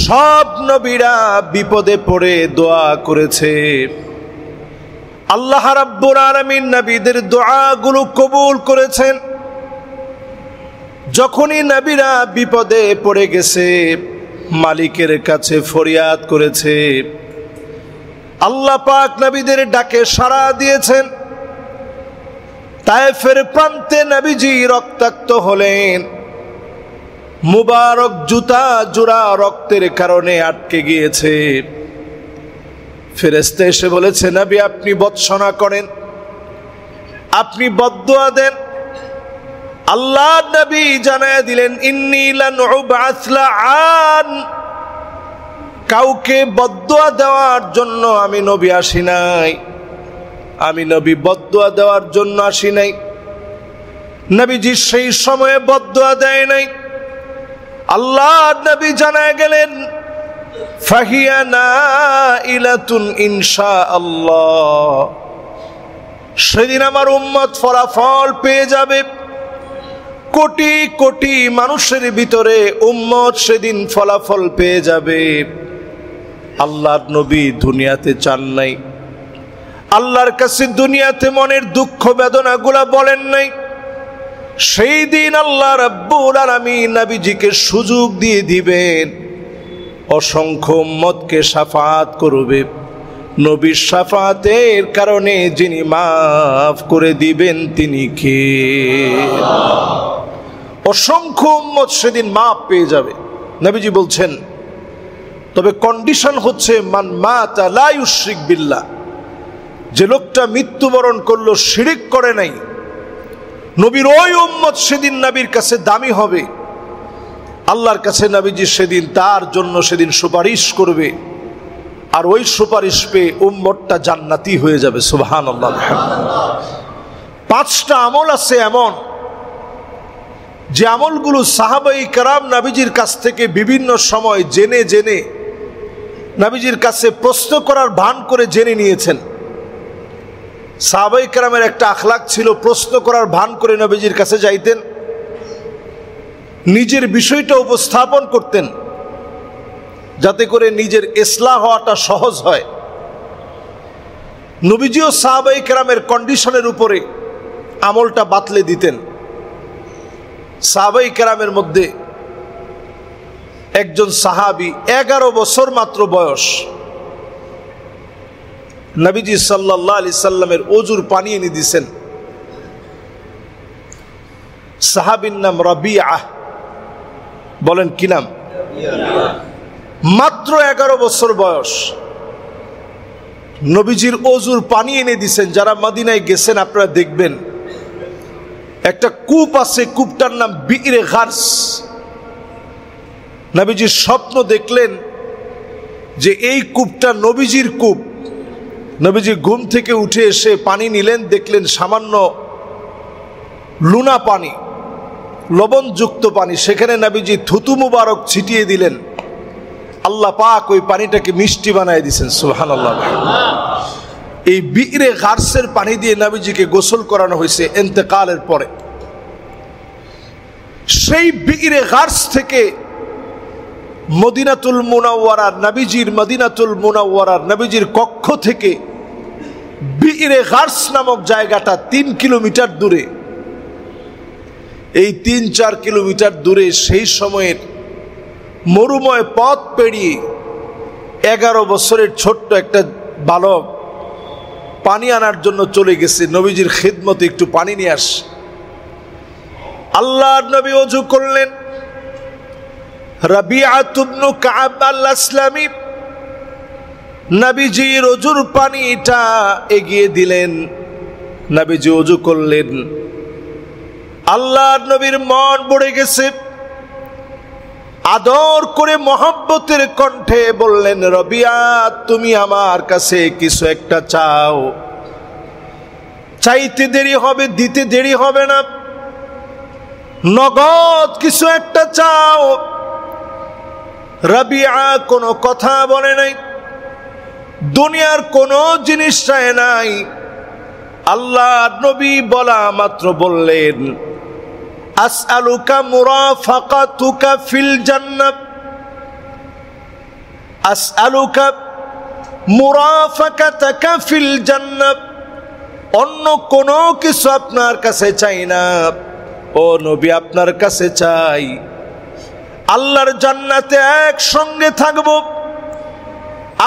সব নবীরা বিপদে পড়ে দোয়া করেছে, আল্লাহ রাব্বুল আলামিন নবীদের দোয়াগুলো কবুল করেছেন। যখনই নবীরা বিপদে পড়ে গেছে, মালিকের কাছে ফরিয়াদ করেছে, আল্লাহ পাক নবীদের ডাকে সাড়া দিয়েছেন। তায়েফের প্রান্তে নবীজি রক্তাক্ত হলেন, মুবারক জুতা জোড়া রক্তের কারণে আটকে গিয়েছে। ফেরেশতা এসে বলেছে, নবী আপনি বৎসনা করেন, আপনি বদদুয়া দেন। আল্লাহ নবী জানায় দিলেন, ইন্নী লান উবআস লাআন, কাউকে বদদুয়া দেওয়ার জন্য আমি নবী আসি নাই, আমি নবী বদদুয়া দেওয়ার জন্য আসি নাই। নবীজি সেই সময়ে বদদুয়া দেয় নাই। আল্লাহ নবী জানায় গেলেন, ফাহিয়া নাইলাতুন ইনশাআল্লাহ, সেদিন আমার উম্মত ফলাফল পেয়ে যাবে। কোটি কোটি মানুষের ভিতরে উম্মত সেদিন ফলাফল পেয়ে যাবে। আল্লাহর নবী দুনিয়াতে চান নাই, আল্লাহর কাছে দুনিয়াতে মনের দুঃখ বেদনাগুলা বলেন নাই। সেই দিন আল্লাহ রাব্বুল আলামিন নবীজিকে সুযোগ দিয়ে দিবেন, অসংখ্য উম্মতকে শাফাআত করবে। নবীর শাফাআতের কারণে যিনি মাফ করে দিবেন তিনি কে? অসংখ্য উম্মত সেদিন মাফ পেয়ে যাবে। নবীজি বলছেন, তবে কন্ডিশন হচ্ছে মান মাতা লা ইউশরিক বিল্লাহ, যে লোকটা মৃত্যুবরণ করলো শিরিক করে নাই, নবীর ওই উম্মত সেদিন নবীর কাছে দামি হবে। আল্লাহর কাছে নবীজি সেদিন তার জন্য সেদিন সুপারিশ করবে, আর ওই সুপারিশ পেয়ে উম্মতটা জান্নাতি হয়ে যাবে। সুবহানাল্লাহ। 5টা আমল আছে এমন, যে আমলগুলো সাহাবাই কেরাম নবীজির কাছ থেকে বিভিন্ন সময় জেনে জেনে নবীজির কাছে প্রশ্ন করার ভান করে জেনে নিয়েছেন। সাহাবাই কেরামের একটা আখলাক ছিল, প্রশ্ন করার ভান করে নবীজির কাছে যাইতেন, নিজের বিষয়টা উপস্থাপন করতেন, যাতে করে নিজের ইসলাহ হওয়াটা সহজ হয়। নবীজিও সাহাবাই কেরামের কন্ডিশনের উপরে আমলটা বাতলে দিতেন। সাহাবাই কেরামের মধ্যে একজন সাহাবী 11 বছর মাত্র বয়স, নবীজি সাল্লাল্লাহু আলাইহি সাল্লামের ওযুর পানি এনে দিয়েছেন। সাহাবীর নাম রাবিআ। বলেন কি নাম? মাত্র 11 বছর বয়স, নবীজির ওযুর পানি এনে দিয়েছেন। যারা মদিনায় গেছেন আপনারা দেখবেন, একটা কূপ আছে, কূপটার নাম বিইরে গারস। নবীজির স্বপ্ন দেখলেন যে এই কূপটা নবীজির কূপ। নবীজি ঘুম থেকে উঠে এসে পানি নিলেন, দেখলেন সামান্য লুনা পানি, লবণযুক্ত পানি। সেখানে নবীজি থুতু মুবারক ছিটিয়ে দিলেন। আল্লাহ পাক ওই পানিটাকে মিষ্টি বানায় দিয়েছেন। সুবহানাল্লাহ। এই বিইরে গারসের পানি দিয়ে নবীজিকে গোসল করানো হয়েছে ইন্তেকালের পরে। সেই বিইরে গারস থেকে মদিনাতুল মুনাওয়ারার নবীজির নবীজির কক্ষ থেকে বিইরে গারস নামক জায়গাটা 3 কিলোমিটার দূরে। এই 3-4 কিলোমিটার দূরে সেই সময়ের মরুময় পথ পেরিয়ে 11 বছরের ছোট্ট একটা বালক পানি আনার জন্য চলে গেছে, নবীজির খিদমতে একটু পানি নিয়ে আস। আল্লাহর নবী ওযু করলেন। রাবিআ ইবনে কাব আল-আসলামী নবীজির ওযুর পানিটা এগিয়ে দিলেন। নবীজি ওযু করলেন। আল্লাহর নবীর মন ভরে গেছে। আদর করে মহব্বতের কণ্ঠে বললেন, রাবিআ তুমি আমার কাছে কিছু একটা চাও, চাইতে দেরি হবে, দিতে দেরি হবে না, নগদ কিছু একটা চাও। রাবিআ কোনো কথা বলে নাই, দুনিয়ার কোনো জিনিস চায় নাই। আল্লাহ নবী বলা মাত্র বললেন, আসআলুকা মুরাফাকাতুকা ফিল জান্নাহ, আসআলুকা মুরাফাকাতাকা ফিল জান্নাহ, অন্য কোনো কিছু আপনার কাছে চাই না ও নবী, আপনার কাছে চাই আল্লাহর জান্নাতে একসঙ্গে থাকব,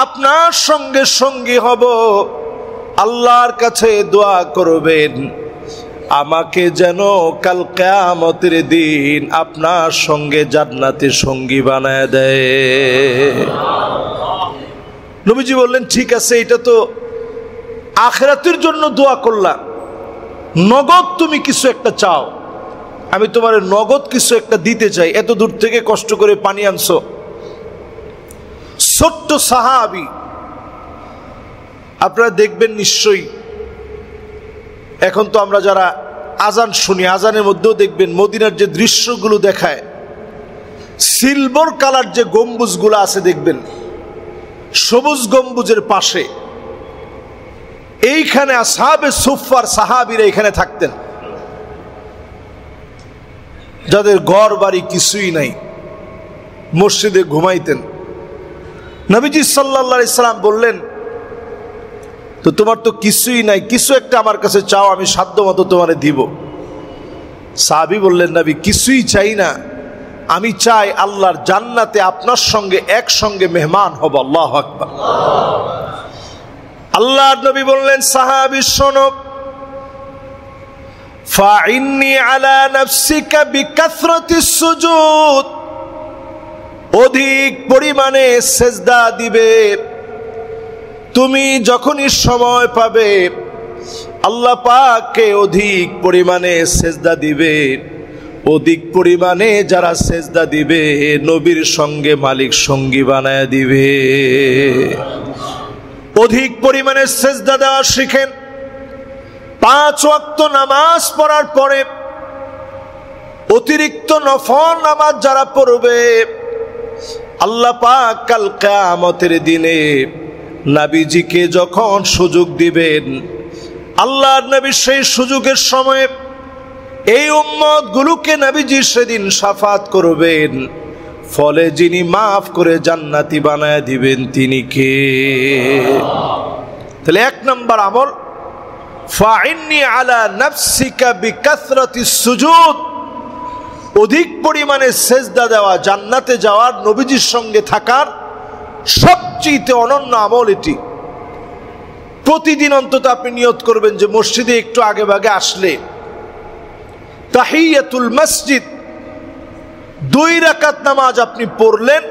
আপনার সঙ্গে সঙ্গী হব। আল্লাহর কাছে দোয়া করবেন আমাকে যেন কাল কিয়ামতের দিন আপনার সঙ্গে জান্নাতে সঙ্গী বানায় দেয়। নবীজি বললেন ঠিক আছে, এটা তো আখিরাতের জন্য দোয়া করলাম, নগদ তুমি কিছু একটা চাও, আমি তোমার নগদ কিছু একটা দিতে চাই, এত দূর থেকে কষ্ট করে পানি আনছো। ছোট্ট সাহাবী, আপনারা দেখবেন নিশ্চয়ই, এখন তো আমরা যারা আজান শুনি, আজানের মধ্যেও দেখবেন মদিনার যে দৃশ্যগুলো দেখায়, সিলভার কালার যে গম্বুজগুলো আছে দেখবেন, সবুজ গম্বুজের পাশে এইখানে আসহাবে সুফফার সাহাবীরা এখানে থাকতেন, যাদের ঘর বাড়ি কিছুই নাই, মসজিদে ঘুমাইতেন। নবীজি সাল্লাল্লাহু আলাইহি সাল্লাম বললেন, তো তোমার তো কিছুই নাই, কিছু একটা আমার কাছে চাও, আমি সাধ্য মতো তোমারে দিব। সাহাবী বললেন, নবী কিছুই চাই না, আমি চাই আল্লাহর জান্নাতে আপনার সঙ্গে একসঙ্গে মেহমান হব। আল্লাহু আকবার। আল্লাহর নবী বললেন, সাহাবী শোনো, ফাইন্নি আলা নাফসিকা বিকাসরাতিস সুজুদ, অধিক পরিমাণে সেজদা দিবে। তুমি যখনই সময় পাবে আল্লাহ পাককে অধিক পরিমাণে সেজদা দিবে। অধিক পরিমাণে যারা সেজদা দিবে নবীর সঙ্গে মালিক সঙ্গী বানায় দিবে। অধিক পরিমাণে সেজদা দেওয়া শিখেন। 5 ওয়াক্ত নামাজ পড়ার পরে অতিরিক্ত নফল নামাজ যারা পড়বে আল্লাহ পাক কাল কিয়ামতের দিনে নবীজিকে যখন সুযোগ দিবেন, আল্লাহর নবী সেই সুযোগের সময় এই উম্মত গুলোকে নবীজি সেদিন শাফাত করবেন, ফলে যিনি মাফ করে জান্নাতি বানায় দিবেন তিনি কে? তাহলে 1 নম্বর আমল, ফাইন্নি আলা নাফসিকা বিকাসরাতিস সুজুদ, অধিক পরিমাণে সেজদা দেওয়া, জান্নাতে যাওয়ার, নবীজির সঙ্গে থাকার সবচেয়ে অনন্য আমল এটি। প্রতিদিন অন্তত আপনি নিয়ত করবেন যে মসজিদে একটু আগে ভাগে আসলে তাহিয়াতুল মসজিদ 2 রাকাত নামাজ আপনি পড়লেন,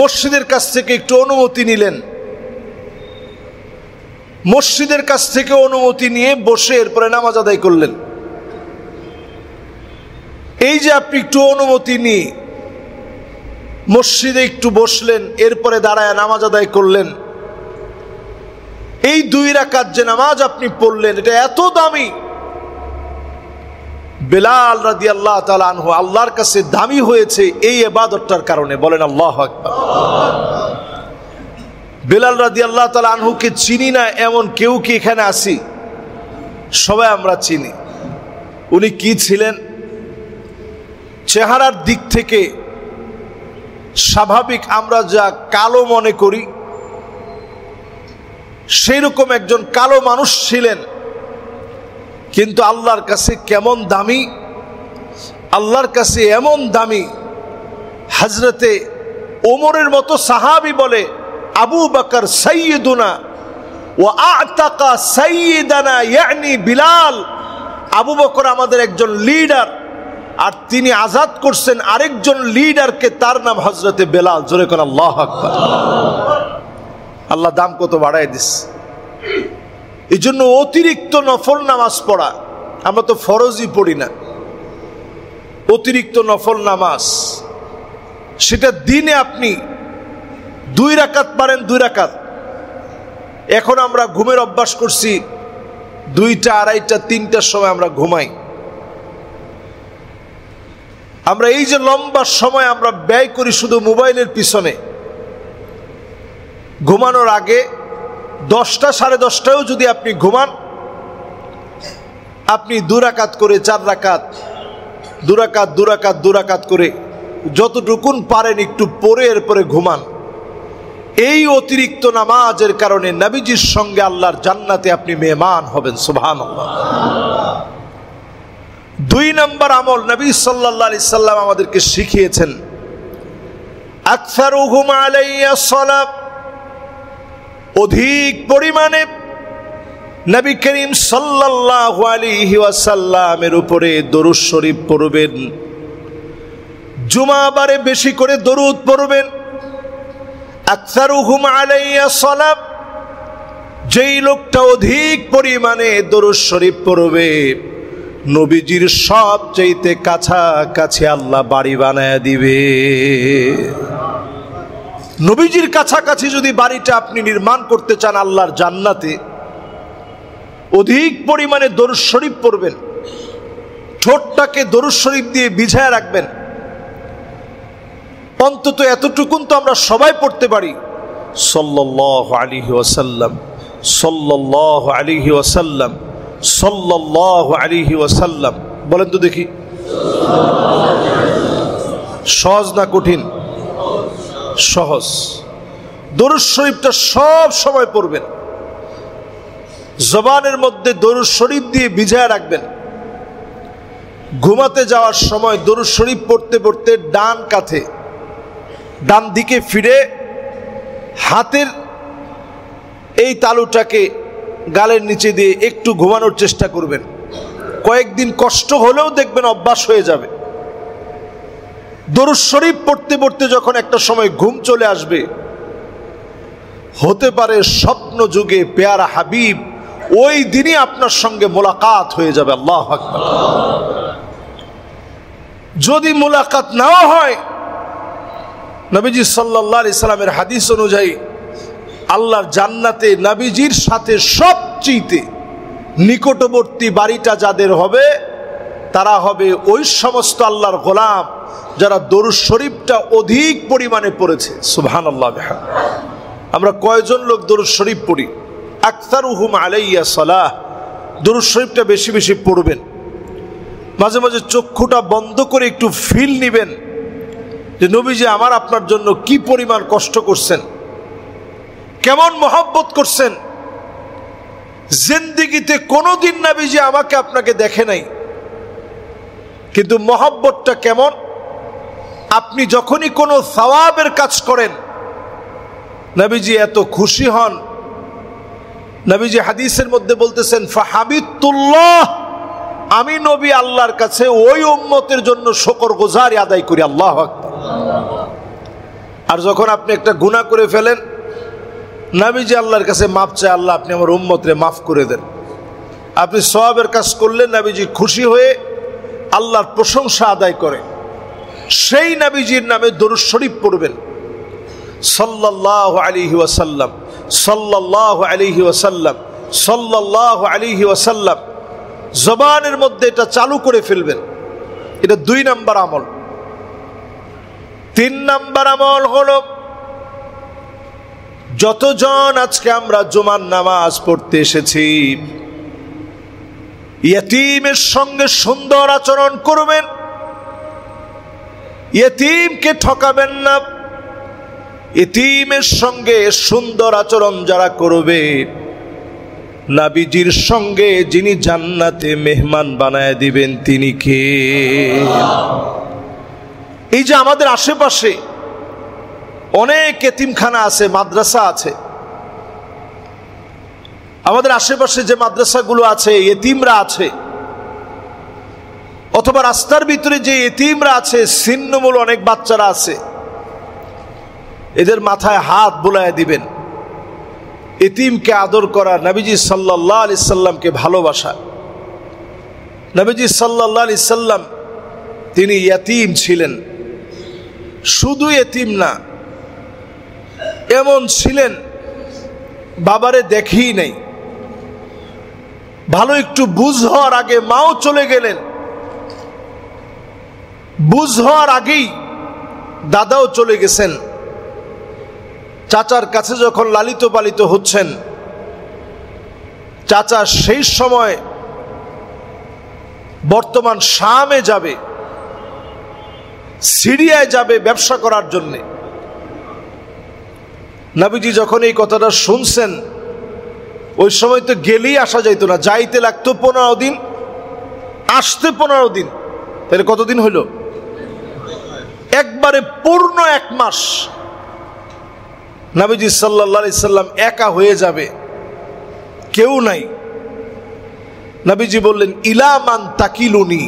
মসজিদের কাছ থেকে একটু অনুমতি নিলেন, মসজিদের কাছ থেকে অনুমতি নিয়ে বসে এরপরে নামাজ আদায় করলেন। এই যে আপনি একটু অনুমতি নিয়ে মসজিদে একটু বসলেন, এরপরে দাঁড়ায় নামাজ আদায় করলেন, এই 2 রাকাত যে নামাজ আপনি পড়লেন এটা এত দামি। বেলাল রাদিয়াল্লাহু তাআলা আনহু আল্লাহর কাছে দামি হয়েছে এই ইবাদতটার কারণে। বলেন আল্লাহু আকবার। বেলাল রাদিয়াল্লাহু তাআলা আনহুকে চিনি না এমন কেউ কি এখানে আছি? সবাই আমরা চিনি। উনি কি ছিলেন? চেহারার দিক থেকে স্বাভাবিক আমরা যা কালো মনে করি সেই রকম একজন কালো মানুষ ছিলেন, কিন্তু আল্লাহর কাছে কেমন দামি, আল্লাহর কাছে এমন দামি। হযরতে ওমরের মতো সাহাবী বলে, আবু বকর সাইয়্যিদুনা ওয়া আ'তাকা সাইয়্যিদানা ইয়ানি বিলাল, আবু বকর আমাদের একজন লিডার, আর তিনি আজাদ করছেন আরেকজন লিডারকে, তার নাম হযরতে বেলাল। জোরে কোন আল্লাহু আকবার। আল্লাহ দাম কত বাড়ায় দিস। এই জন্য অতিরিক্ত নফল নামাজ পড়া, আমরা তো ফরজই পড়ি না, অতিরিক্ত নফল নামাজ সেটা দিনে আপনি 2 রাকাত পারেন 2 রাকাত। এখন আমরা ঘুমের অভ্যাস করছি 2টা, 2:30টা, 3টার সময় আমরা ঘুমাই। আমরা এই যে লম্বা সময় আমরা ব্যয় করি শুধু মোবাইলের পিছনে, ঘুমানোর আগে 10টা, 10:30টাও যদি আপনি ঘুমান, আপনি 2 রাকাত করে 4 রাকাত, 2 রাকাত, 2 রাকাত, 2 রাকাত করে যতটুকুন পারেন একটু পড়ে এরপরে ঘুমান। এই অতিরিক্ত নামাজের কারণে নবীজির সঙ্গে আল্লাহর জান্নাতে আপনি মেহমান হবেন। সুবহানাল্লাহ। 2 নম্বর আমল নবী সাল্লাল্লাহু আলাইহি সাল্লাম আমাদেরকে শিখিয়েছেন, আকসারুহুম আলাইয়া সালাত, অধিক পরিমাণে নবী করিম সাল্লাল্লাহু আলাইহি ওয়াসাল্লামের উপরে দরুদ শরীফ পড়বেন। জুমাবারে বেশি করে দরুদ পড়বেন। আকসারুহুম আলাইয়া সালাত, যেই লোকটা অধিক পরিমাণে দরুদ শরীফ পড়বে নবীজির সবচাইতে কাছাকাছি আল্লাহ বাড়ি বানায় দিবে। নবীজির কাছাকাছি যদি বাড়িটা আপনি নির্মাণ করতে চান আল্লাহর জান্নাতে, অধিক পরিমাণে দরুদ শরীফ পড়বেন। ঠোঁটটাকে দরুদ শরীফ দিয়ে ভিজায় রাখবেন। অন্তত এতটুকুন তো আমরা সবাই পড়তে পারি, সাল্লাল্লাহু আলাইহি ওয়াসাল্লাম, সাল্লাল্লাহু আলাইহি ওয়াসাল্লাম, সাল্লাল্লাহু আলাইহি ওয়াসাল্লাম। বলেন তো দেখি, সহজ না কঠিন? সহজ। দরুদ শরীফটা সব সময় পড়বেন। জবানের মধ্যে দরুদ শরীফ দিয়ে ভিজায় রাখবেন। ঘুমাতে যাওয়ার সময় দরুদ শরীফ পড়তে পড়তে ডান দিকে ফিরে হাতের এই তালুটাকে গালের নিচে দিয়ে একটু ঘুমানোর চেষ্টা করবেন। কয়েকদিন কষ্ট হলেও দেখবেন অভ্যাস হয়ে যাবে। দরুদ শরীফ পড়তে পড়তে যখন একটা সময় ঘুম চলে আসবে, হতে পারে স্বপ্ন যুগে পেয়ারা হাবিব ওই দিনই আপনার সঙ্গে মোলাকাত হয়ে যাবে। আল্লাহু আকবার। যদি মোলাকাত নাও হয়, নবীজি সাল্লাল্লাহু আলাইহি সাল্লামের হাদিস অনুযায়ী আল্লাহর জান্নাতে নবীজির সাথে সবচেয়ে নিকটবর্তী বাড়িটা যাদের হবে তারা হবে ওই সমস্ত আল্লাহর গোলাম যারা দরুদ শরীফটা অধিক পরিমাণে পড়েছে। সুবহানাল্লাহ। আমরা কয়জন লোক দরুদ শরীফ পড়ি? আকসারুহুম আলাইয়া সালাহ। দরুদ শরীফটা বেশি বেশি পড়বেন। মাঝে মাঝে চক্ষুটা বন্ধ করে একটু ফিল নিবেন যে নবীজি আমার আপনার জন্য কি পরিমাণ কষ্ট করছেন, কেমন মহব্বত করছেন। জিন্দেগিতে কোনোদিন নবীজি আমাকে আপনাকে দেখে নাই, কিন্তু মহব্বতটা কেমন। আপনি যখনই কোনো সওয়াবের কাজ করেন নবীজি এত খুশি হন। নবীজি হাদিসের মধ্যে বলতেছেন, ফাহাবিতুল্লাহ, আমি নবী আল্লাহর কাছে ওই উম্মতের জন্য শুকরগুজারি আদায় করি। আল্লাহু আকবার। আর যখন আপনি একটা গুনাহ করে ফেলেন নবীজি আল্লাহর কাছে মাফ চায়, আল্লাহ আপনি আমার উম্মতরে মাফ করে দেন। আপনি সওয়াবের কাজ করলেন, নবীজি খুশি হয়ে আল্লাহর প্রশংসা আদায় করে। সেই নবীজির নামে দরুদ শরীফ পড়বেন। সাল্লাল্লাহু আলাইহি ওয়াসাল্লাম, সাল্লাল্লাহু আলাইহি ওয়াসাল্লাম, সাল্লাল্লাহু আলাইহি ওয়াসাল্লাম। জবানের মধ্যে এটা চালু করে ফেলবেন। এটা 2 নম্বর আমল। 3 নম্বর আমল হলো, যতজন আজকে আমরা জুমার নামাজ পড়তে এসেছি ইয়েতিমের সঙ্গে সুন্দর আচরণ করবেন। ইয়েতিমকে ঠকাবেন না। ইয়েতিমের সঙ্গে সুন্দর আচরণ যারা করবে নবীজির সঙ্গে যিনি জান্নাতে মেহমান বানায় দিবেন তিনি কে? এই যে আমাদের আশেপাশে অনেক এতিমখানা আছে, মাদ্রাসা আছে। আমাদের আশেপাশে যে মাদ্রাসাগুলো আছে, এতিমরা আছে, অথবা রাস্তার ভিতরে যে এতিমরা আছে, ছিন্নমূল অনেক বাচ্চারা আছে, এদের মাথায় হাত বুলায় দিবেন। এতিমকে আদর করা, নবীজি সাল্লাল্লাহু আলাইহি সাল্লামকে ভালোবাসা। নবীজি সাল্লাল্লাহু আলাইহি সাল্লাম তিনি ইয়তীম ছিলেন। শুধু এতিম না, এমন ছিলেন বাবারে দেখেই নাই। ভালো একটু বুঝ হওয়ার আগে মাও চলে গেলেন, বুঝ হওয়ার আগেই দাদাও চলে গেছেন। চাচার কাছে যখন লালিত পালিত হচ্ছেন, চাচা সেই সময় বর্তমান শামে যাবে, সিরিয়ায় যাবে ব্যবসা করার জন্য। নবীজি যখন এই কথাটা শুনছেন, ওই সময় তো গেলেই আসা যাইতো না, যাইতে লাগতো 15 দিন, আসতে 15 দিন, তাহলে কতদিন হইল? একবারে পূর্ণ 1 মাস নবীজি সাল্লাল্লাহু আলাইহি সাল্লাম একা হয়ে যাবে, কেউ নাই। নবীজি বললেন, ইলামান তাকিলুনি,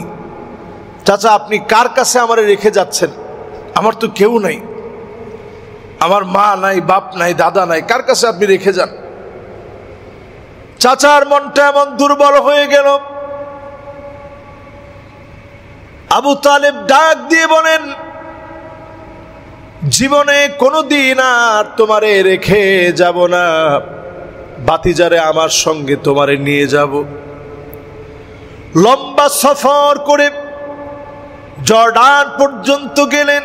চাচা আপনি কার কাছে আমারে রেখে যাচ্ছেন? আমার তো কেউ নাই, আমার মা নাই, বাপ নাই, দাদা নাই, কার কাছে আপনি রেখে যান? চাচার মনটা এমন দুর্বল হয়ে গেল। আবু তালেব ডাক দিয়ে বলেন, জীবনে কোনোদিন আর তোমারে রেখে যাব না, ভাতিজারে আমার সঙ্গে তোমারে নিয়ে যাব। লম্বা সফর করে জর্ডান পর্যন্ত গেলেন।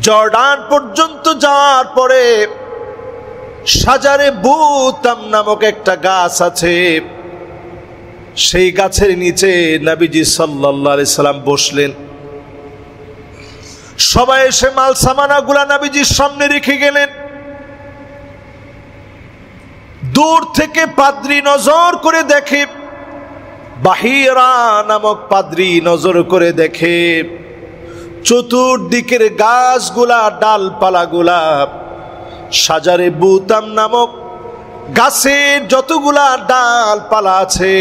জর্ডান পর্যন্ত যাওয়ার পরে সাজারে বুতাম নামক একটা গাছ আছে, সেই গাছের নিচে নবীজি সাল্লাল্লাহু আলাইহি সাল্লাম বসলেন। সবাই এসে মাল সামানাগুলা নবীজির সামনে রেখে গেলেন। দূর থেকে পাদ্রী নজর করে দেখে, বাহিরা নামক পাদ্রী নজর করে দেখে চতুর্দিকের গাছগুলা, ডালপালাগুলা সাজারে বুতাম নামক গাছের যতগুলা ডালপালা আছে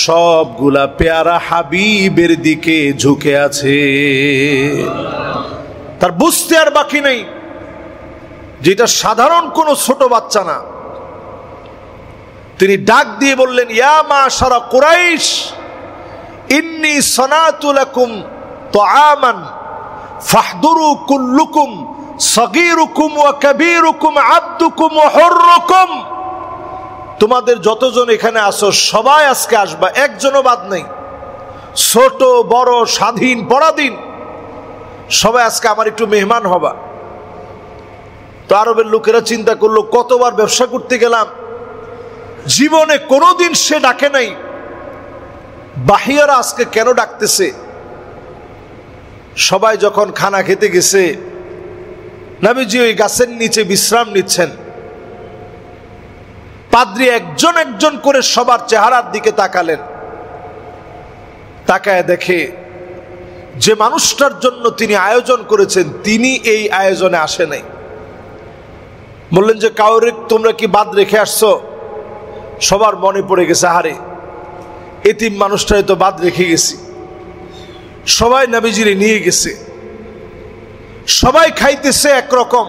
সবগুলা পেয়ারা হাবিবের দিকে ঝুঁকে আছে। তার বুঝতে আর বাকি নেই যেটা সাধারণ কোনো ছোট বাচ্চা না। তিনি ডাক দিয়ে বললেন, ইয়া মাশারা কুরাইশ, ইন্নী সনাতু লাকুম তাআমান ফাহদুরু কুল্লুকুম সগীরুকুম ওয়া কাবীরুকুম আবদুকুম ওয়া হুররুকুম। তোমাদের যতজন এখানে আসো সবাই আজকে আসবা, একজনও বাদ নেই, ছোট বড় স্বাধীন পরাধীন সবাই আজকে আমার একটু মেহমান হবা। তো আরবের লোকেরা চিন্তা করলো, কতবার ব্যবসা করতে গেলাম, জীবনে কোনোদিন সে ডাকে নাই, বাহিয়ারা আজকে কেন ডাকতেছে? সবাই যখন খানা খেতে গেছে, নবীজি ওই গাছের নিচে বিশ্রাম নিচ্ছেন। পাদ্রী একজন একজন করে সবার চেহারার দিকে তাকালেন। তাকায় দেখে যে মানুষটার জন্য তিনি আয়োজন করেছেন তিনি এই আয়োজনে আসে নাই। বললেন যে, কাউরে তোমরা কি বাদ রেখে আসছো? সবার মনে পড়ে গেছে, আরে এতিম মানুষটাই তো বাদ রেখে গেছি। সবাই নবীজিরে নিয়ে গেছে, সবাই খাইতেছে একরকম,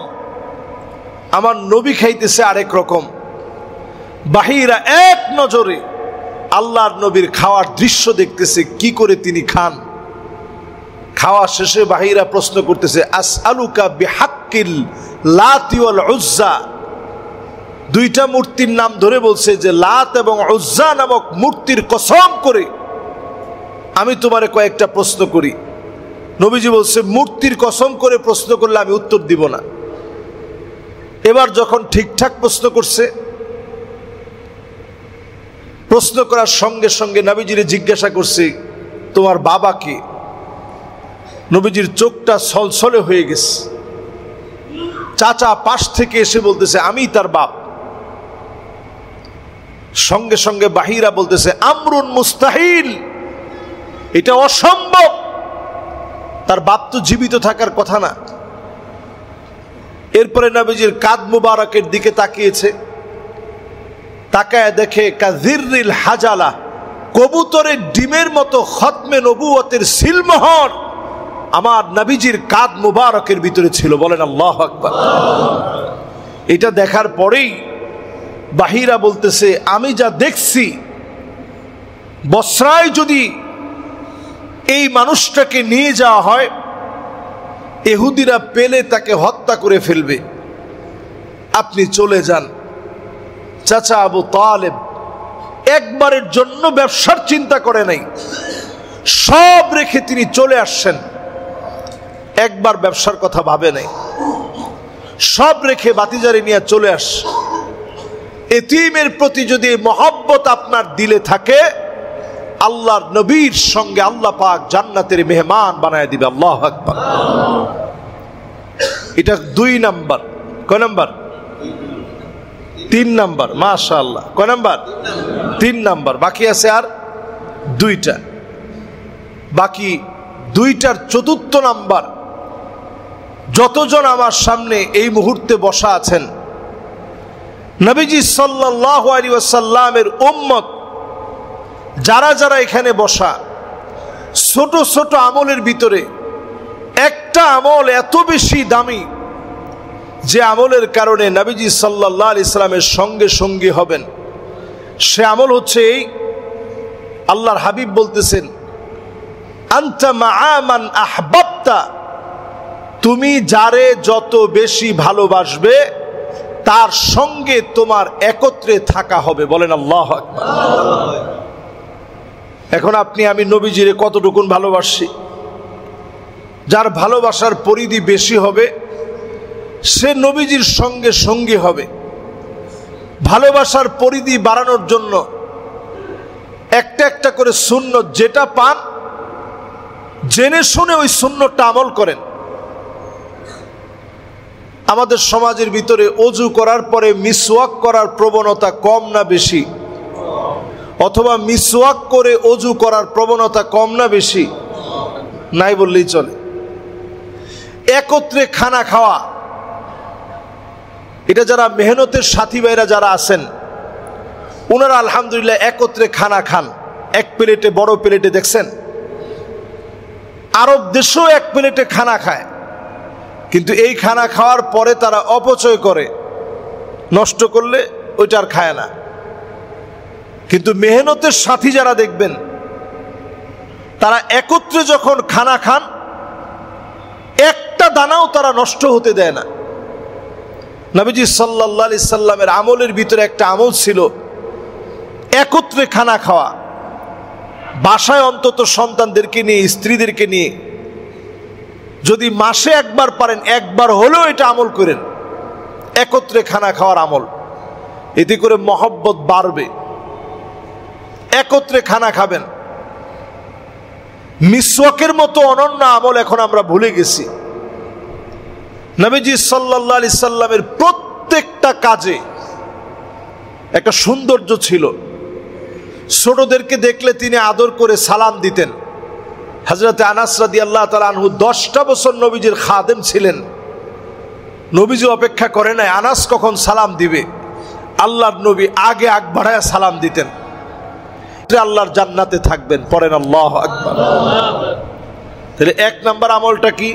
আমার নবী খাইতেছে আরেক রকম। বাহিরা এক নজরে আল্লাহর নবীর খাওয়ার দৃশ্য দেখতেছে, কি করে তিনি খান। খাওয়া শেষে বাহিরা প্রশ্ন করতেছে, আসআলুকা বিহাক্কিল লাতি ওয়াল উজ্জা। দুইটা মূর্তির নাম ধরে বলছে যে লাত এবং উজ্জা নামক মূর্তির কসম করে আমি তোমারে কয়েকটা প্রশ্ন করি। নবীজি বলছে, মূর্তির কসম করে প্রশ্ন করলে আমি উত্তর দিব না। এবার যখন ঠিকঠাক প্রশ্ন করছে, প্রশ্ন করার সঙ্গে সঙ্গে নবীজিরে জিজ্ঞাসা করছে, তোমার বাবা কে? নবীজির চোখটা ছলছলে হয়ে গেছে। চাচা পাশ থেকে এসে বলতেছে, আমি তার বাপ। সঙ্গে সঙ্গে বাহিরা বলতেছে, আমরুন মুস্তাহিল, এটা অসম্ভব, তার বাপ তো জীবিত থাকার কথা না। এরপরে নবীজির কাঁধ মুবারকের দিকে তাকিয়েছে, তাকায় দেখে কাযিররিল হাজালা, কবুতরের ডিমের মতো খতমে নবুয়তের সিলমোহর আমার নবীজির কাঁধ মুবারকের ভিতরে ছিল। বলেন আল্লাহু আকবার। এটা দেখার পরেই বাহিরা বলতেছে, আমি যা দেখছি, বসরায় যদি এই মানুষটাকে নিয়ে যাওয়া হয়, ইহুদিরা পেলে তাকে হত্যা করে ফেলবে, আপনি চলে যান। চাচা আবু তালেব একবারের জন্য ব্যবসার চিন্তা করে নাই, সব রেখে তিনি চলে আসছেন, একবার ব্যবসার কথা ভাবে নাই, সব রেখে ভাতিজারে নিয়ে চলে আস। এতিমের প্রতি যদি মহব্বত আপনার দিলে থাকে, আল্লাহর নবীর সঙ্গে আল্লাহ পাক জান্নাতের মেহমান বানায় দিবে। আল্লাহু আকবার। এটা 2 নাম্বার। কয় নাম্বার? 3 নাম্বার। মাশাআল্লাহ। কয় নাম্বার? 3 নাম্বার। বাকি আছে আর 2টা। বাকি 2টার 4র্থ নাম্বার, যতজন আমার সামনে এই মুহূর্তে বসা আছেন নবীজি সাল্লাল্লাহু আলাইহি ওয়াসাল্লামের উম্মত যারা যারা এখানে বসা, ছোট ছোট আমলের ভিতরে একটা আমল এত বেশি দামি যে আমলের কারণে নবীজি সাল্লাল্লাহু আলাইহি সাল্লামের সঙ্গে সঙ্গী হবেন, সে আমল হচ্ছে এই। আল্লাহর হাবিব বলতেছেন, আনতা মাআ মান আহবাবতা, তুমি যারে যত বেশি ভালোবাসবে তার সঙ্গে তোমার একত্রে থাকা হবে। বলেন আল্লাহু আকবার। এখন আপনি আমি নবীজিরে কতটুকুন ভালোবাসি? যার ভালোবাসার পরিধি বেশি হবে সে নবীজির সঙ্গে সঙ্গী হবে। ভালোবাসার পরিধি বাড়ানোর জন্য একটা একটা করে সুন্নত যেটা পান জেনে শুনে ওই সুন্নতটা আমল করেন। আমাদের সমাজের ভিতরে অজু করার পরে মিসওয়াক করার প্রবণতা কম না বেশি? অথবা মিসওয়াক করে অজু করার প্রবণতা কম না বেশি? নাই বললেই চলে। একত্রে খানা খাওয়া, এটা যারা মেহনতের সাথী ভাইরা যারা আছেন ওনারা আলহামদুলিল্লাহ একত্রে খানা খান। এক প্লেটে, বড় প্লেটে দেখছেন আরব দেশেও এক প্লেটে খানা খায়, কিন্তু এই খানা খাওয়ার পরে তারা অপচয় করে, নষ্ট করলে ওইটা আর খায় না। কিন্তু মেহনতের সাথী যারা দেখবেন তারা একত্রে যখন খানা খান একটা দানাও তারা নষ্ট হতে দেয় না। নবীজি সাল্লাল্লাহু আলাইহি সাল্লামের আমলের ভিতরে একটা আমল ছিল একত্রে খানা খাওয়া। বাসায় অন্তত সন্তানদেরকে নিয়ে, স্ত্রীদেরকে নিয়ে যদি মাসে একবার পারেন, একবার হলেও এটা আমল করেন, একত্রে খানা খাওয়ার আমল। এতে করে মহব্বত বাড়বে। একত্রে খানা খাবেন। মিসওয়াকের মতো অনন্য আমল এখন আমরা ভুলে গেছি। নবীজি সাল্লাল্লাহু আলাইহি সাল্লামের প্রত্যেকটা কাজে একটা সৌন্দর্য ছিল। ছোটদেরকে দেখলে তিনি আদর করে সালাম দিতেন। হযরত আনাস রাদিয়াল্লাহু তাআলা আনহু 10টা বছর নবীজির খাদেম ছিলেন। নবীজি অপেক্ষা করে নাই আনাস কখন সালাম দিবে, আল্লাহর নবী আগে আগ বাড়ায় সালাম দিতেন। আল্লাহর জান্নাতে থাকবেন। পড়েন আল্লাহু আকবার। তাহলে 1 নাম্বার আমলটা কি?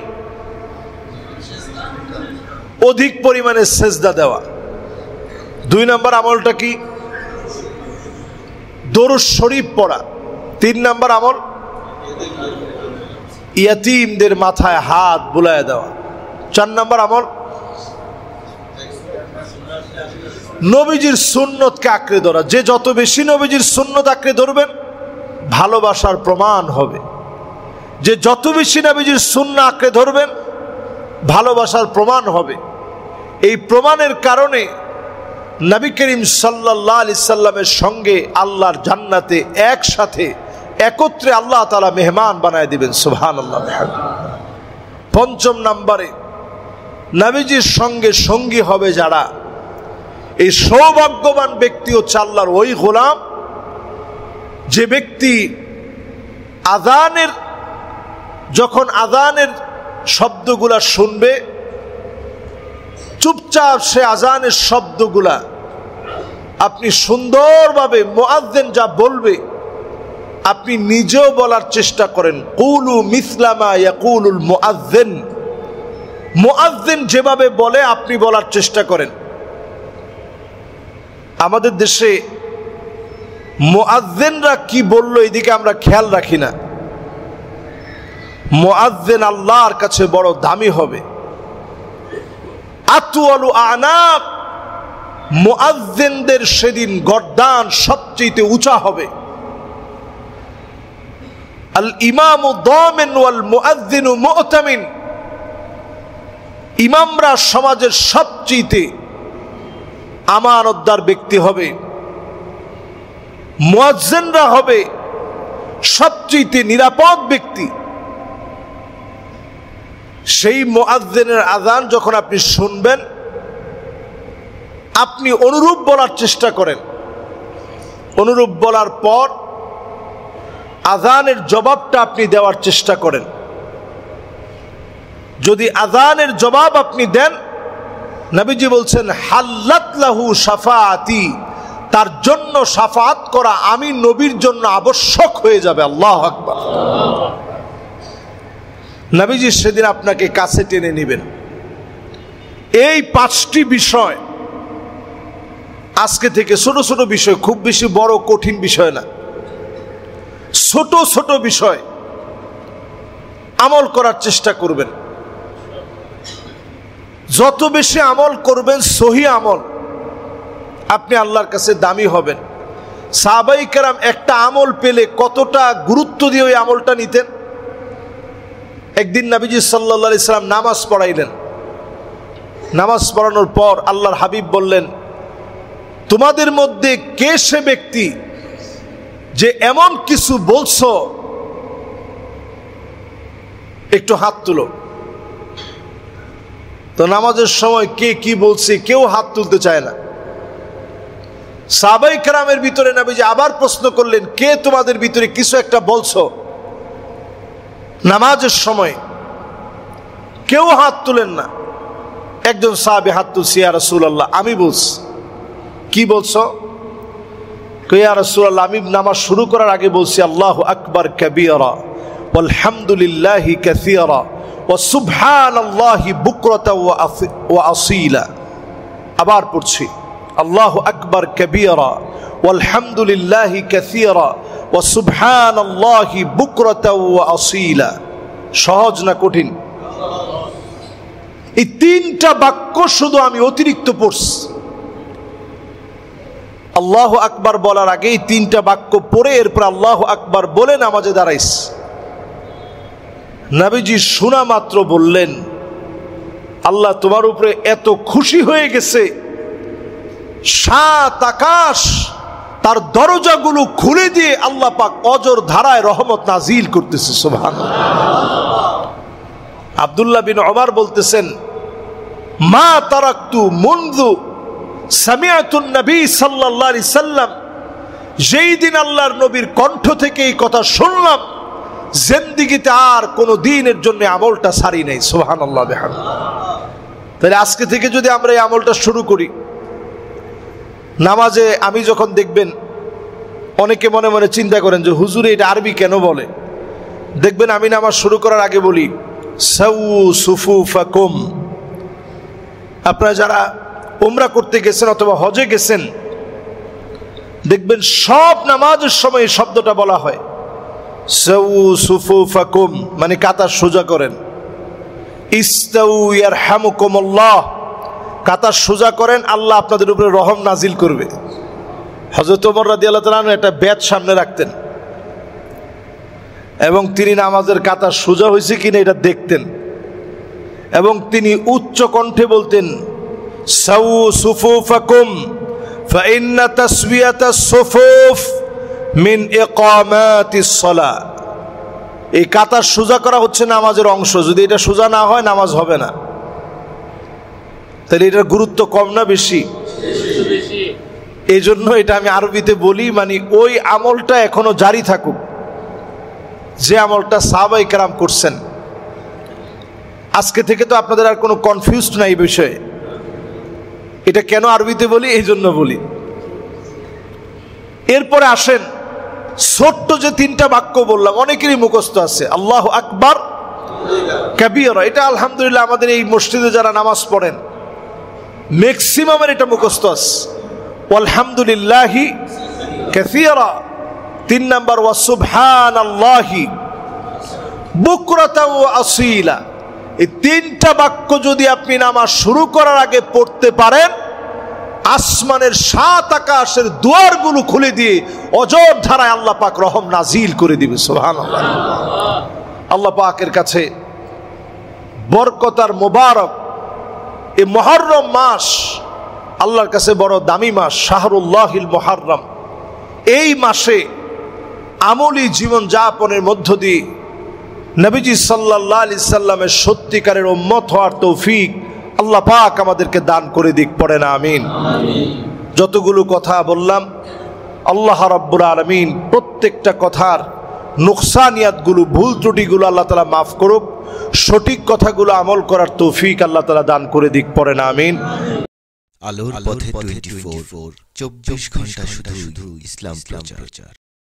অধিক পরিমাণে সেজদা দেওয়া। 2 নাম্বার আমলটা কি? দরুদ শরীফ পড়া। 3 নাম্বার আমল ইয়াতীমদের মাথায় হাত বুলায় দেওয়া। 4 নাম্বার আমল নবীজির সুন্নতকে আঁকড়ে ধরা। যে যত বেশি নবীজির সুন্নত আঁকড়ে ধরবেন ভালোবাসার প্রমাণ হবে। যে যত বেশি নবীজির সুন্নাহ আঁকড়ে ধরবেন ভালোবাসার প্রমাণ হবে। এই প্রমাণের কারণে নবী করিম সাল্লাল্লাহু আলাইহি সাল্লামের সঙ্গে আল্লাহর জান্নাতে একসাথে একত্রে আল্লাহ তাআলা মেহমান বানায় দিবেন। সুবহানাল্লাহ। 5 নম্বরে নবীজির সঙ্গে সঙ্গী হবে যারা, এই সৌভাগ্যবান ব্যক্তি হচ্ছে আল্লাহর ওই গোলাম যে ব্যক্তি যখন আযানের শব্দগুলা শুনবে চুপচাপ সে আযানের শব্দগুলা আপনি সুন্দরভাবে মুয়াজ্জিন যা বলবে আপনি নিজেও বলার চেষ্টা করেন। কুলু মিসলা মা ইয়াকুলুল মুয়াজ্জিন, মুয়াজ্জিন যেভাবে বলে আপনি বলার চেষ্টা করেন। আমাদের দেশে মুয়াজ্জিনরা কি বলল এদিকে আমরা খেয়াল রাখি না। মুয়াজ্জিন আল্লাহর কাছে বড় দামি হবে। আতওয়ালু আনাক, মুয়াজ্জিনদের সেদিন গর্দান সবচেয়ে উঁচা হবে। আল ইমামু দামিন ওয়াল মুয়াজ্জিনু মু'তামিন, ইমামরা সমাজের সবচেয়ে আমানতদার ব্যক্তি হবে। মুয়াজ্জিনরা হবে সবচেয়ে নিরাপদ ব্যক্তি, সেই মুয়াজ্জিনের আযান যখন আপনি শুনবেন, আপনি অনুরূপ বলার চেষ্টা করেন। অনুরূপ বলার পর আযানের জবাবটা আপনি দেওয়ার চেষ্টা করেন। যদি আযানের জবাব আপনি দেন, নবীজি বলছেন হাল্লাত লাহু শাফাআতি, তার জন্য শাফাআত করা আমি নবীর জন্য আবশ্যক হয়ে যাবে। আল্লাহু আকবার। নবীজি সেদিন আপনাকে কাছে টেনে নেবেন। এই 5টি বিষয় আজকে থেকে, ছোট ছোট বিষয়, খুব বেশি বড় কঠিন বিষয় না, ছোট ছোট বিষয় আমল করার চেষ্টা করবেন। যত বেশি আমল করবেন, সহি আমল, আপনি আল্লাহর কাছে দামি হবেন। সাহাবায়ে কেরাম একটা আমল পেলে কতটা গুরুত্ব দিয়ে ওই আমলটা নিতেন। একদিন নবীজি সাল্লাল্লাহু আলাইহি সাল্লাম নামাজ পড়াইলেন। নামাজ পড়ানোর পর আল্লাহর হাবিব বললেন, তোমাদের মধ্যে কে সে ব্যক্তি যে এমন কিছু বলছো, একটু হাত তুলো। তো নামাজের সময় কে কি বলছে কেউ হাত তুলতে চায় না। সাহাবায়ে কেরামের ভিতরে নবীজি আবার প্রশ্ন করলেন, কে তোমাদের ভিতরে কিছু একটা বলছো নামাজের সময়? কেউ হাত তুলেন না। একজন সাহাবী হাত তুলছে, ইয়া রাসূলুল্লাহ আমি বলছি। কি বলছো? ইয়া রাসূলুল্লাহ আমি নামাজ শুরু করার আগে বলছি আল্লাহু আকবার কাবীরা ওয়ালহামদুলিল্লাহি কাসীরা ওয়া সুবহানাল্লাহি বুকরাতা ওয়া আসীলা। আবার পড়ছি আল্লাহু আকবার কাবীরা ওয়ালহামদুলিল্লাহি কাসীরা ওয়া সুবহানাল্লাহি বুকরাতা ওয়া আসীলা। সহজ না কঠিন? এই 3টা বাক্য শুধু আমি অতিরিক্ত পড়ছি। আল্লাহু আকবার বলার আগে এই 3টা বাক্য পড়ে এরপর আল্লাহু আকবার বলে নামাজে দাঁড়াইছি। নবীজি শোনা মাত্র বললেন, আল্লাহ তোমার উপরে এত খুশি হয়ে গেছে, 7 আকাশ তার দরজাগুলো খুলে দিয়ে আল্লাহ পাক অজর ধারায় রহমত নাজিল করতেছে। সুবহানাল্লাহ। আব্দুল্লাহ বিন ওমর বলতেছেন, মা তারাকতু মুনযু সামিআতুন নবী সাল্লাল্লাহু আলাইহি সাল্লাম, যেই দিন আল্লাহর নবীর কণ্ঠ থেকে এই কথা শুনলাম, জিন্দেগিতে আর কোনো দিনের জন্য আমলটা ছাড়ি নাই। সুবহানাল্লাহ বিহামদিহি। তাহলে আজকে থেকে যদি আমরা এই আমলটা শুরু করি, নামাজে আমি যখন দেখবেন অনেকে মনে মনে চিন্তা করেন যে হুজুর এটা আরবি কেন বলে, দেখবেন আমি নামাজ শুরু করার আগে বলি সাউ সুফুফাকুম। আপনারা যারা উমরা করতে গেছেন অথবা হজে গেছেন, দেখবেন সব নামাজের সময় এই শব্দটা বলা হয়, সাউ সুফুফাকুম, মানে কাতার সোজা করেন। ইস্তাউ ইয়ারহামুকুমুল্লাহ, কাতার সোজা করেন, আল্লাহ আপনাদের উপরে রহম নাজিল করবে। হযরত ওমর রাদিয়াল্লাহু তাআলা আনহু একটা ব্যাট সামনে রাখতেন এবং তিনি নামাজের কাতার সোজা হয়েছে কিনা এটা দেখতেন এবং তিনি উচ্চ কণ্ঠে বলতেন, সাউ সুফুফাকুম ফাইন্না তাসবিয়াতাস সুফুফ মিন ইকামাতিস সালাহ। এই কাতার সোজা করা হচ্ছে নামাজের অংশ, যদি এটা সোজা না হয় নামাজ হবে না। তাহলে এটার গুরুত্ব কম না বেশি? এই জন্য এটা আমি আরবিতে বলি, মানে ওই আমলটা এখনো জারি থাকুক যে আমলটা সাহাবায়ে কেরাম করছেন। আজকে থেকে তো আপনাদের আর কোনো কনফিউজড নাই এই বিষয়ে। এটা কেন আরবিতে বলি, এই জন্য বলি। এরপরে আসেন, ছোট্ট যে 3টা বাক্য বললাম অনেকেরই মুখস্থ আছে, আল্লাহু আকবার কাবীরা। এটা আলহামদুলিল্লাহ আমাদের এই মসজিদে যারা নামাজ পড়েন ম্যাক্সিমামের এটা মুখস্থ আছে। আলহামদুলিল্লাহি কাসীরা। 3 নাম্বার ওয়া সুবহানাল্লাহি বুকরাতা ওয়া আসীলা। এই 3টা বাক্য যদি আপনি নামাজ শুরু করার আগে পড়তে পারেন, আসমানের 7 আকাশের দুয়ারগুলো খুলে দিয়ে অজর ধারায় আল্লাহ পাক রহম নাজিল করে দিবে। সুবহানাল্লাহ। আল্লাহ পাকের কাছে বরকত আর মোবারক এই মুহররম মাস আল্লাহর কাছে বড় দামি মাস, শাহরুল্লাহিল মুহররম। এই মাসে আমলি জীবন যাপনের মধ্য দিয়ে নবীজি সাল্লাল্লাহু আলাইহি সাল্লামের সত্যিকারের উম্মত হওয়ার তৌফিক আল্লাহ পাক আমাদেরকে দান করে দিক, পড়েন আমিন। যতগুলো কথা বললাম আল্লাহ রাব্বুল আলামিন প্রত্যেকটা কথার নুকসানিয়াতগুলো, ভুল ত্রুটিগুলো আল্লাহ তাআলা মাফ করুক, সঠিক কথাগুলো আমল করার তৌফিক আল্লাহ তাআলা দান করে দিক, পড়েন আমিন। আলোর পথে 24 24 ঘন্টা শুধু ইসলাম প্রচার।